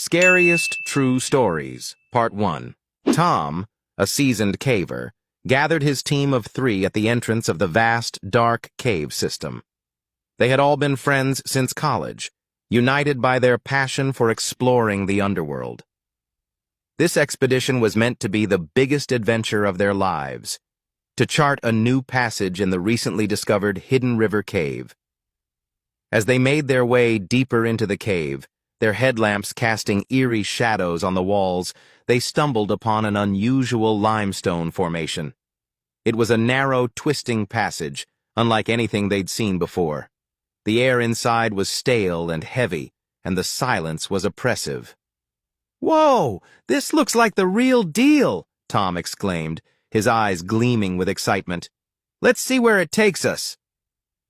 Scariest True Stories, Part 1. Tom, a seasoned caver, gathered his team of 3 at the entrance of the vast, dark cave system. They had all been friends since college, united by their passion for exploring the underworld. This expedition was meant to be the biggest adventure of their lives, to chart a new passage in the recently discovered Hidden River Cave. As they made their way deeper into the cave, their headlamps casting eerie shadows on the walls, they stumbled upon an unusual limestone formation. It was a narrow, twisting passage, unlike anything they'd seen before. The air inside was stale and heavy, and the silence was oppressive. "Whoa! This looks like the real deal!" Tom exclaimed, his eyes gleaming with excitement. "Let's see where it takes us."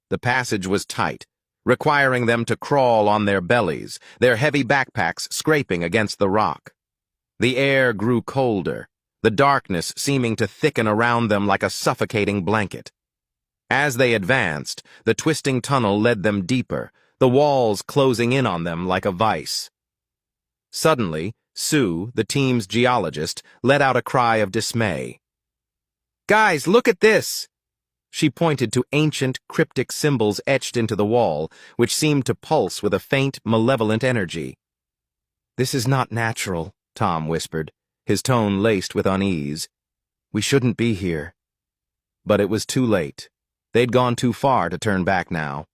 The passage was tight, requiring them to crawl on their bellies, their heavy backpacks scraping against the rock. The air grew colder, the darkness seeming to thicken around them like a suffocating blanket. As they advanced, the twisting tunnel led them deeper, the walls closing in on them like a vice. Suddenly, Sue, the team's geologist, let out a cry of dismay. "Guys, look at this!" She pointed to ancient, cryptic symbols etched into the wall, which seemed to pulse with a faint, malevolent energy. "This is not natural," Tom whispered, his tone laced with unease. "We shouldn't be here." But it was too late. They'd gone too far to turn back now.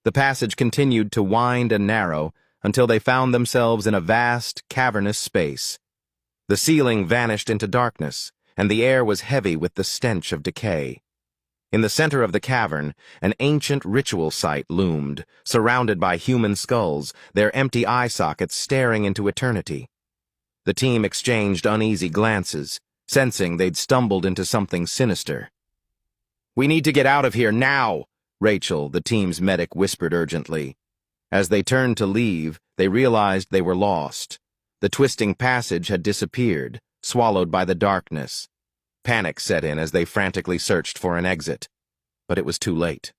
The passage continued to wind and narrow until they found themselves in a vast, cavernous space. The ceiling vanished into darkness, and the air was heavy with the stench of decay. In the center of the cavern, an ancient ritual site loomed, surrounded by human skulls, their empty eye sockets staring into eternity. The team exchanged uneasy glances, sensing they'd stumbled into something sinister. "We need to get out of here now," Rachel, the team's medic, whispered urgently. As they turned to leave, they realized they were lost. The twisting passage had disappeared, swallowed by the darkness. Panic set in as they frantically searched for an exit. But it was too late.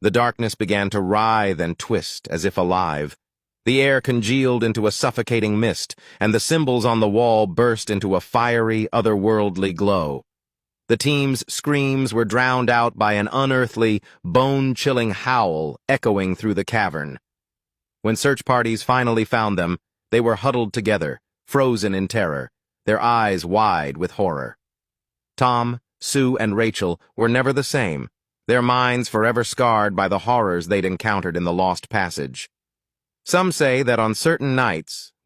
The darkness began to writhe and twist, as if alive. The air congealed into a suffocating mist, and the symbols on the wall burst into a fiery, otherworldly glow. The team's screams were drowned out by an unearthly, bone-chilling howl echoing through the cavern. When search parties finally found them, they were huddled together, frozen in terror, their eyes wide with horror. Tom, Sue, and Rachel were never the same, their minds forever scarred by the horrors they'd encountered in the Lost Passage. Some say that on certain nights,